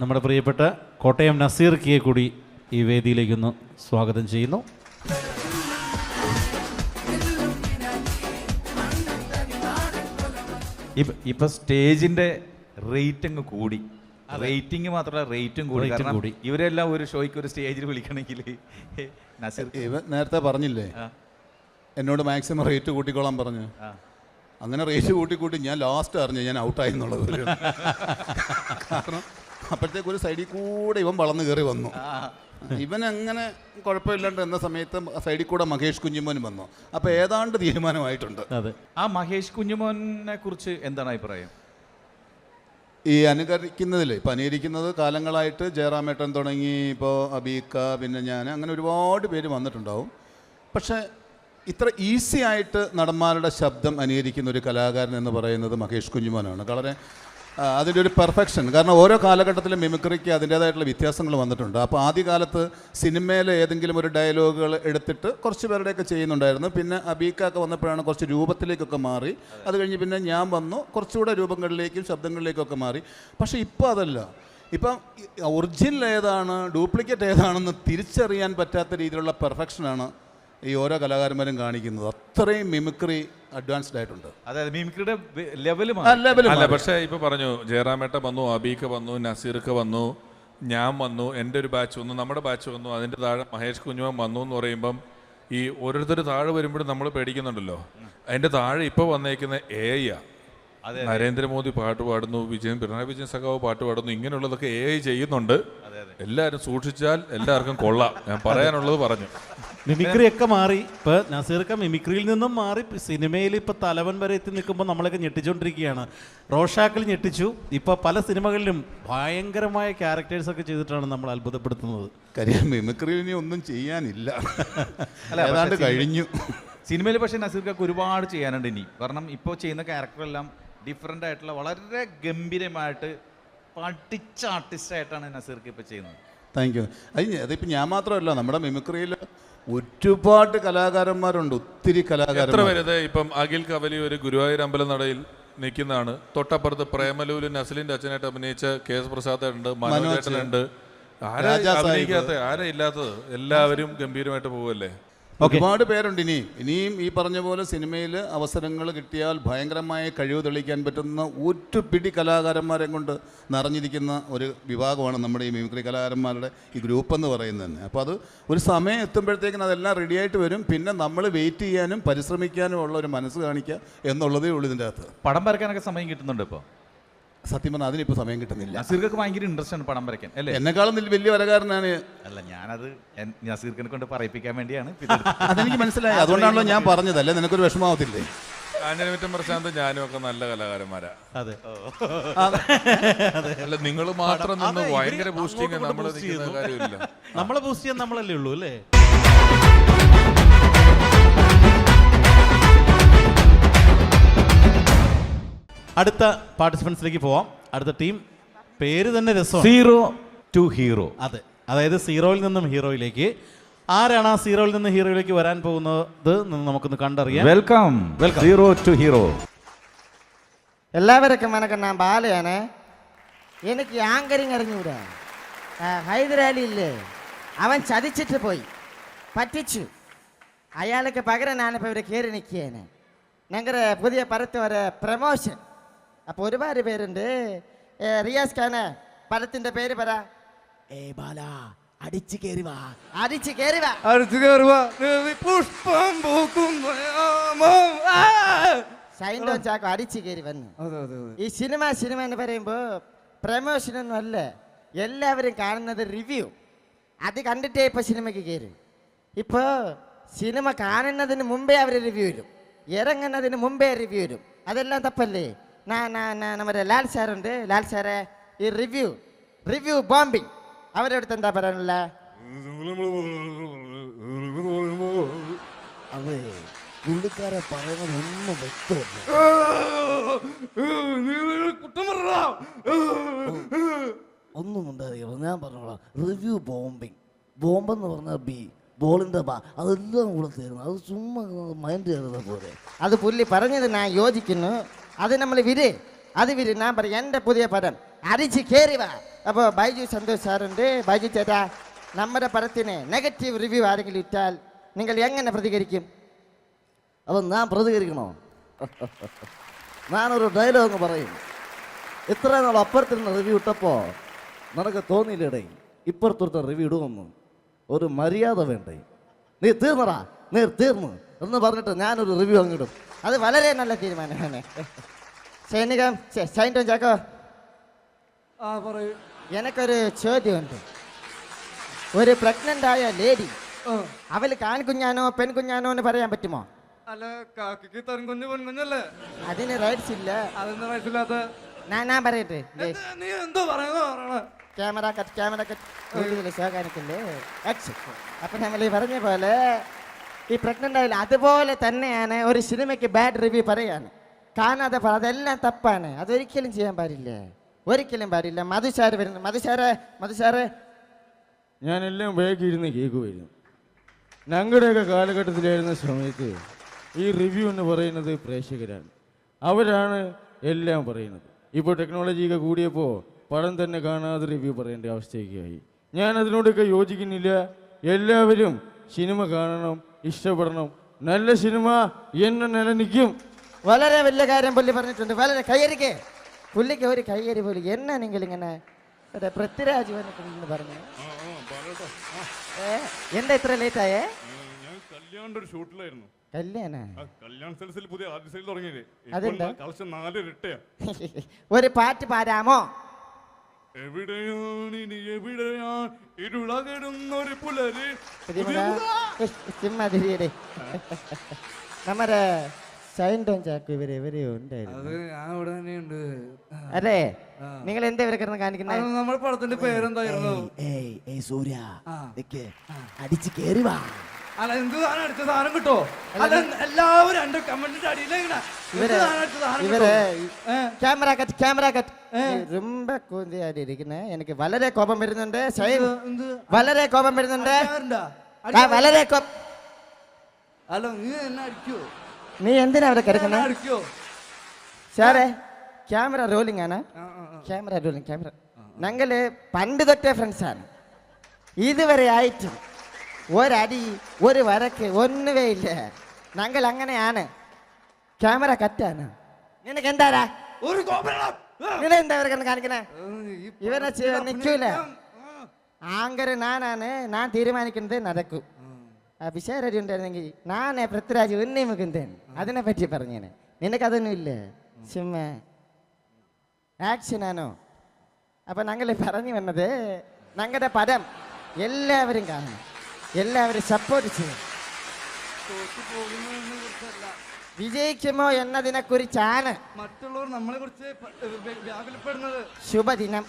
നമ്മുടെ പ്രിയപ്പെട്ട കോട്ടയം നസീർ കിയെ കൂടി ഈ വേദിയിലേക്കൊന്ന് സ്വാഗതം ചെയ്യുന്നു. ഇപ്പൊ സ്റ്റേജിന്റെ റേറ്റിംഗ് കൂടി, റേറ്റിംഗ് മാത്രമല്ല റേറ്റും കൂടി. കാരണം ഇവരെല്ലാം ഒരു ഷോയ്ക്ക് ഒരു സ്റ്റേജിൽ വിളിക്കണമെങ്കിൽ നസീർ നേരത്തെ പറഞ്ഞില്ലേ എന്നോട് മാക്സിമം റേറ്റ് കൂട്ടിക്കോളാൻ പറഞ്ഞു. അങ്ങനെ റേറ്റ് കൂട്ടി ഞാൻ ലാസ്റ്റ് അറിഞ്ഞു ഞാൻ ഔട്ടായി എന്നുള്ളത്. കാരണം അപ്പോഴത്തേക്ക് ഒരു സൈഡിൽ കൂടെ ഇവൻ വളർന്നു കയറി വന്നു. ഇവൻ അങ്ങനെ കുഴപ്പമില്ലാണ്ട് എന്ന സമയത്ത് സൈഡിൽ കൂടെ മഹേഷ് കുഞ്ഞുമോൻ വന്നു. അപ്പോൾ ഏതാണ്ട് തീരുമാനമായിട്ടുണ്ട്. അതെ, ആ മഹേഷ് കുഞ്ഞുമോനെ കുറിച്ച് എന്താണ് അഭിപ്രായം? ഈ അനുകരിക്കുന്നതിൽ ഇപ്പം അനുകരിക്കുന്നത് കാലങ്ങളായിട്ട് ജയറാമേട്ടൻ തുടങ്ങി, ഇപ്പോൾ അബീക്ക, പിന്നെ ഞാൻ, അങ്ങനെ ഒരുപാട് പേര് വന്നിട്ടുണ്ടാവും. പക്ഷേ ഇത്ര ഈസി ആയിട്ട് നടന്മാരുടെ ശബ്ദം അനുകരിക്കുന്ന ഒരു കലാകാരൻ എന്ന് പറയുന്നത് മഹേഷ് കുഞ്ഞുമോനാണ്. വളരെ അതിൻ്റെ ഒരു പെർഫെക്ഷൻ. കാരണം ഓരോ കാലഘട്ടത്തിലും മിമിക്രിക്ക് അതിൻ്റേതായിട്ടുള്ള വ്യത്യാസങ്ങൾ വന്നിട്ടുണ്ട്. അപ്പോൾ ആദ്യകാലത്ത് സിനിമയിലെ ഏതെങ്കിലും ഒരു ഡയലോഗുകൾ എടുത്തിട്ട് കുറച്ച് പേരുടെയൊക്കെ ചെയ്യുന്നുണ്ടായിരുന്നു. പിന്നെ അബീക്കൊക്കെ വന്നപ്പോഴാണ് കുറച്ച് രൂപത്തിലേക്കൊക്കെ മാറി. അത് കഴിഞ്ഞ് പിന്നെ ഞാൻ വന്നു, കുറച്ചുകൂടെ രൂപങ്ങളിലേക്കും ശബ്ദങ്ങളിലേക്കൊക്കെ മാറി. പക്ഷേ ഇപ്പോൾ അതല്ല. ഇപ്പം ഒറിജിനൽ ഏതാണ് ഡ്യൂപ്ലിക്കേറ്റ് ഏതാണെന്ന് തിരിച്ചറിയാൻ പറ്റാത്ത രീതിയിലുള്ള പെർഫെക്ഷനാണ് ഈ ഓരോ കലാകാരന്മാരും കാണിക്കുന്നത്. അത്രയും മിമിക്രി അഡ്വാൻസ്ഡ് ആയിട്ടുണ്ട്. അതായത് മിമിക്രിയുടെ ലെവൽ. പക്ഷേ ഇപ്പോൾ പറഞ്ഞു ജയറാമേട്ട വന്നു, അബീക്ക വന്നു, നസീർക്ക് വന്നു, ഞാൻ വന്നു, എൻ്റെ ഒരു ബാച്ച് വന്നു, നമ്മുടെ ബാച്ച് വന്നു, അതിൻ്റെ താഴെ മഹേഷ് കുഞ്ഞുമോൻ വന്നു എന്ന് പറയുമ്പം ഈ ഓരോരുത്തർ താഴെ വരുമ്പോഴും നമ്മൾ പേടിക്കുന്നുണ്ടല്ലോ. അതിൻ്റെ താഴെ ഇപ്പോൾ വന്നേക്കുന്ന AI. നരേന്ദ്രമോദി പാട്ട് പാടുന്നു, പിണറായി വിജയൻ സഖാവ് പാട്ട് പാടുന്നു, ഇങ്ങനെയുള്ളതൊക്കെ AI ചെയ്യുന്നുണ്ട്. എല്ലാവരും സൂക്ഷിച്ചാൽ എല്ലാവർക്കും കൊള്ളാം. ഞാൻ പറയാനുള്ളത് പറഞ്ഞു. മിമിക്രി ഒക്കെ മാറി. ഇപ്പോൾ നസീർക്ക മിമിക്രിയിൽ നിന്നും മാറി സിനിമയിൽ ഇപ്പോൾ തലവൻ വരെ എത്തി നിൽക്കുമ്പോൾ നമ്മളൊക്കെ ഞെട്ടിച്ചുകൊണ്ടിരിക്കുകയാണ്. റോഷാക്കിൽ ഞെട്ടിച്ചു. ഇപ്പോൾ പല സിനിമകളിലും ഭയങ്കരമായ ക്യാരക്ടേഴ്സൊക്കെ ചെയ്തിട്ടാണ് നമ്മൾ അത്ഭുതപ്പെടുത്തുന്നത്. കാര്യം മിമിക്രിയിൽ ഇനി ഒന്നും ചെയ്യാനില്ല, ഏതാണ്ട് കഴിഞ്ഞു സിനിമയിൽ. പക്ഷേ നസീർക്കൊക്കെ ഒരുപാട് ചെയ്യാനുണ്ട് ഇനി. കാരണം ഇപ്പോൾ ചെയ്യുന്ന ക്യാരക്ടറെല്ലാം ഡിഫറെൻ്റ് ആയിട്ടുള്ള വളരെ ഗംഭീരമായിട്ട് പഠിച്ച ആർട്ടിസ്റ്റായിട്ടാണ് നസീർക്ക് ഇപ്പോൾ ചെയ്യുന്നത്. Thank you. അതിപ്പോൾ ഞാൻ മാത്രമല്ല, നമ്മുടെ മിമിക്രിയിൽ ഒരുപാട് കലാകാരന്മാരുണ്ട്, ഒത്തിരി കലാകാരന്മാർ. ഇപ്പം അഖിൽ കവലി ഒരു ഗുരുവായൂർ അമ്പലം നടയിൽ നിൽക്കുന്നതാണ്. തൊട്ടപ്പുറത്ത് പ്രേമലൂര് നസ്ലിൻ്റെ അച്ഛനായിട്ട് അഭിനയിച്ച KS പ്രസാദുണ്ട്, മനോജേട്ടനുണ്ട്. ആരാ ഇല്ലാത്തത്? എല്ലാവരും ഗംഭീരമായിട്ട് പോവല്ലേ. ഒരുപാട് പേരുണ്ട്. ഇനിയും ഈ പറഞ്ഞ പോലെ സിനിമയിൽ അവസരങ്ങൾ കിട്ടിയാൽ ഭയങ്കരമായ കഴിവ് തെളിയിക്കാൻ പറ്റുന്ന ഒരു പിടി കലാകാരന്മാരെ കൊണ്ട് നിറഞ്ഞിരിക്കുന്ന ഒരു വിഭാഗമാണ് നമ്മുടെ ഈ മിമിക്രി കലാകാരന്മാരുടെ ഈ ഗ്രൂപ്പ് എന്ന് പറയുന്നത് തന്നെ. അപ്പോൾ അത് ഒരു സമയം എത്തുമ്പോഴത്തേക്കിനും അതെല്ലാം റെഡിയായിട്ട് വരും. പിന്നെ നമ്മൾ വെയിറ്റ് ചെയ്യാനും പരിശ്രമിക്കാനും ഉള്ള ഒരു മനസ്സ് കാണിക്കുക എന്നുള്ളതേ ഉള്ളൂ ഇതിൻ്റെ അകത്ത്. പടം വരയ്ക്കാനൊക്കെ സമയം കിട്ടുന്നുണ്ട് ഇപ്പോൾ? സത്യം പറഞ്ഞാൽ അതിനിപ്പോൾ സമയം കിട്ടുന്നില്ല. നസീർക്കൊക്കെ ഭയങ്കര ഇൻട്രസ്റ്റ് ആണ് പടം വരയ്ക്കാൻ അല്ലേ? എന്നെക്കാളും വലിയ വരകാരനാണ്. അല്ല, ഞാനത് നസീർക്കിനെ കൊണ്ട് പറയിപ്പിക്കാൻ വേണ്ടിയാണ്. അതെനിക്ക് മനസ്സിലായി, അതുകൊണ്ടാണല്ലോ ഞാൻ പറഞ്ഞതല്ലേ, നിനക്കൊരു വിഷമാവത്തില്ലേ? കാഞ്ഞിരമറ്റം പ്രശാന്ത് ഞാനും ഒക്കെ നല്ല കലാകാരന്മാരാ. അതെ, അല്ല നിങ്ങൾ മാത്രം നിന്ന് ഭയങ്കര ബൂസ്റ്റിങ് നമ്മൾ കാര്യമില്ല. നമ്മളെ ബൂസ്റ്റ് ചെയ്യാൻ നമ്മളല്ലേ ഉള്ളൂ അല്ലേ? അടുത്ത പാർട്ടിസിപ്പൻസിലേക്ക് പോവാം. അടുത്ത ടീം പേര് തന്നെ രസം, 0 to Hero. അതെ, അതായത് സീറോയിൽ നിന്നും ഹീറോയിലേക്ക്. ആരാണ് ആ സീറോയിൽ നിന്ന് ഹീറോയിലേക്ക് വരാൻ പോകുന്നത് നമുക്കൊന്ന് കണ്ടറിയാം. Welcome 0 to Hero. എല്ലാവർക്കും വണക്കം. ഞാൻ ബാലയാണ്. എനിക്ക് ആങ്കറിങ് അറിഞ്ഞൂടാ. ഹൈദരാലി ഇല്ലേ, അവൻ ചതിച്ചിട്ട് പോയി, പറ്റിച്ചു. അയാൾക്ക് പകരം ഞാനിപ്പോൾ ഇവിടെ കയറി നിൽക്കുകയാണ്. ഞങ്ങളുടെ പുതിയ പടത്ത് ഒരു പ്രമോഷൻ. അപ്പോൾ ഒരുപാട് പേരുണ്ട്. റിയാസ് ഖാന് പടത്തിൻ്റെ പേര് പറ. ബാല അടിച്ചു കയറി വാ, അടിച്ചു കയറി വാ, അടിച്ചു കയറി വാ, പുഷ്പം ഷൈൻഡോ ചാക്കോ അടിച്ചു കയറി വന്നു. ഈ സിനിമ എന്ന് പറയുമ്പോൾ പ്രമോഷനൊന്നും അല്ല, എല്ലാവരും കാണുന്നത് റിവ്യൂ. അത് കണ്ടിട്ടേ ഇപ്പോൾ സിനിമയ്ക്ക് കയറും. ഇപ്പോൾ സിനിമ കാണുന്നതിന് മുമ്പേ അവർ റിവ്യൂ ഇടും, ഇറങ്ങുന്നതിന് മുമ്പേ റിവ്യൂ ഇടും. അതെല്ലാം തപ്പല്ലേ? നമ്മുടെ ലാൽ സാറുണ്ട്. ലാൽ സാറെ, ഈ റിവ്യൂ ബോംബിങ് അവരെടുത്ത് എന്താ പറയാനുള്ള? പുള്ളിക്കാരെ പറയുന്നതൊന്നും വ്യക്തമല്ല. ഒന്നും ഉണ്ടാകുക, ഞാൻ പറഞ്ഞോളാം. Review bombing. ബോംബെന്ന് പറഞ്ഞാൽ ബോളിൻ്റെ അതെല്ലാം കൂടെ തരുന്നു. അത് ചുമ്മാ മൈൻഡ് ചെയ്തത് പോലെ. അത് പുള്ളി പറഞ്ഞത് ഞാൻ യോജിക്കുന്നു. അത് നമ്മൾ അത് വിരി ഞാൻ പറയും എൻ്റെ പുതിയ പടം അടിച്ച് കയറി വാ. അപ്പോൾ ബൈജു സന്തോഷ് സാറുണ്ട്. ബൈജു ചേട്ടാ, നമ്മുടെ പടത്തിന് നെഗറ്റീവ് റിവ്യൂ ആരെങ്കിലും ഇട്ടാൽ നിങ്ങൾ എങ്ങനെ പ്രതികരിക്കും? അപ്പം ഞാൻ പ്രതികരിക്കണോ? ഞാനൊരു ഡയലോഗ് പറയും. ഇത്ര നാൾ അപ്പുറത്തിരുന്ന റിവ്യൂ ഇട്ടപ്പോൾ നിനക്ക് തോന്നിയില്ലേടേ ഇപ്പുറത്തൊരുത്ത റിവ്യൂ ഇടുമെന്ന്? ഒരു മര്യാദ വേണ്ടേ? നീ തീർന്നടാ, നീ തീർന്നു എന്ന് പറഞ്ഞിട്ട് ഞാനൊരു റിവ്യൂ അങ്ങിടും. അത് വളരെ നല്ല തീരുമാനമാണ്. സൈനികം സൈൻറ്റോ ചാക്കോ, ആ പറയൂ. എനിക്കൊരു ചോദ്യമുണ്ട്. ഒരു പ്രഗ്നന്റ് ആയ ലേഡി അവൾ കാൺകുഞ്ഞാനോ പെൺകുഞ്ഞാനോ എന്ന് പറയാൻ പറ്റുമോ? അല്ല, കാക്കിക്ക് തൻകുഞ്ഞ് പെൺകുഞ്ഞല്ലേ? അതിന് റൈറ്റ്സ് ഇല്ല. അതെന്താ മനസ്സിലാത്ത? ഞാൻ പറയട്ടെ. നീ എന്തോ പറയണ? ക്യാമറ കട്ട് കൂടുതൽ ഷോ കാണിക്കല്ലേ. അപ്പൊ നമ്മൾ ഈ പറഞ്ഞ പോലെ ഈ പ്രഗ്നന്റ് ആയാലും അതുപോലെ തന്നെയാണ് ഒരു സിനിമയ്ക്ക് ബാഡ് റിവ്യൂ പറയാണ്. കാണാതെ അതെല്ലാം തപ്പാണ്. അതൊരിക്കലും ചെയ്യാൻ പാടില്ല, ഒരിക്കലും പാടില്ല. മധുസാറ് വരുന്നു. മധുസാറ് ഞാനെല്ലാം ബാക്കിയിരുന്ന് കേൾക്കുമായിരുന്നു. ഞങ്ങളുടെയൊക്കെ കാലഘട്ടത്തിലായിരുന്ന സമയത്ത് ഈ റിവ്യൂ എന്ന് പറയുന്നത് പ്രേക്ഷകരാണ്. അവരാണ് എല്ലാം പറയുന്നത്. ഇപ്പോൾ ടെക്നോളജിയൊക്കെ കൂടിയപ്പോൾ പടം തന്നെ കാണാതെ റിവ്യൂ പറയേണ്ട അവസ്ഥയൊക്കെയായി. ഞാൻ അതിനോടൊക്കെ യോജിക്കുന്നില്ല. എല്ലാവരും സിനിമ കാണണം, ഇഷ്ടപ്പെടണം. നല്ല സിനിമ എന്നെ നിലനിൽക്കും. വളരെ വലിയ കാര്യം പുള്ളി പറഞ്ഞിട്ടുണ്ട്. വളരെ കയ്യരിക്കേ പുള്ളിക്ക് ഒരു കയ്യരി പോലും. എന്നാ നിങ്ങൾ ഇങ്ങനെ പൃഥ്വിരാജ് വന്നിട്ടുണ്ടെന്ന് പറഞ്ഞു. എന്താ ഇത്ര ലേറ്റ് ആയേ? കല്യാണിന്റെ ഒരു ഷൂട്ടിലായിരുന്നു. കല്യാണ സെൽസിൽ പുതിയ ആദ്യ സെയിൽ തുടങ്ങിയില്ലേ? അതെന്താ? കളക്ഷൻ 4 ഇരട്ടയാ. ഒരു പാട്ട് പാടാമോ? എവിടെയാണ് ഇനി എവിടെയാണ് ഇരുളകിടുന്നൊരു പുലരി. സിംഹതിരിയുടെ നമ്മുടെ സൈൻഡോൻ ചാക്കു ഇവരെ ഉണ്ടായിരുന്നു. അത് ഞാൻ ഇവിടെ തന്നെയുണ്ട്. അതെ, നിങ്ങൾ എന്താ ഇവരെ കിടന്ന് കാണിക്കുന്നത്? നമ്മുടെ പടത്തിന്റെ പേരെന്തായിരുന്നു? സൂര്യ അടിച്ച് കേറി വാ. അല്ല, എന്ത് സാധനം അടിച്ച സാധനം കിട്ടോ? അല്ല, എല്ലാവരും എന്റെ കമന്റിന്റെ അടിയിലെങ്ങനെ ഇവരെ ക്യാമറ കട്ട് ரொம்ப കൂന്തിയാടി ഇരിക്കുന്നേ. എനിക്ക് വളരെ കോപം വരുന്നുണ്ട്. വളരെ കോപം വരുന്നുണ്ട്. വളരെ അല്ല, നീ എന്നെ അടിക്കോ? നീ എന്തിനാ അവിടെ കിടക്കുന്നത്? അടിക്കോ സാറേ? ക്യാമറ റോളിംഗ് ആണ്. Camera rolling. ക്യാമറ ഞങ്ങള് പണ്ട് തൊട്ടേ ഫ്രണ്ട്സാണ്. ഇതുവരെ ആയിട്ടും ഒരടി ഒരു വരക്ക് ഒന്നുമേ ഇല്ല. ഞങ്ങൾ അങ്ങനെയാണ്. ക്യാമറ കറ്റാണ്. നിനക്ക് എന്താടാ? ഒരു കോപം. നിനെന്താ ഇവരെ കണ്ട് കാണിക്കണേ? ഇവരെ നിൽക്കൂല. ആങ്കർ ഞാനാണ്. ഞാൻ തീരുമാനിക്കുന്നത് നടക്കും. വിശാരടി ഉണ്ടായിരുന്നെങ്കിൽ ഞാനേ പൃഥ്വിരാജ് ഉണ്ണി മുകുന്ദൻ അതിനെ പറ്റി പറഞ്ഞേനെ. നിനക്കതൊന്നും ഇല്ല. ചുമ്മാ ആക്ഷനാണോ? അപ്പൊ ഞങ്ങൾ പറഞ്ഞു വന്നത് ഞങ്ങളുടെ പദം എല്ലാവരും കാണണം, എല്ലാവരും സപ്പോർട്ട് ചെയ്യണം. വിജയിക്കുമോ എന്നതിനെ കുറിച്ചാണ് മറ്റുള്ളവർ നമ്മളെ കുറിച്ച് വ്യാകുലപ്പെടുന്നത്. ശുഭദിനം.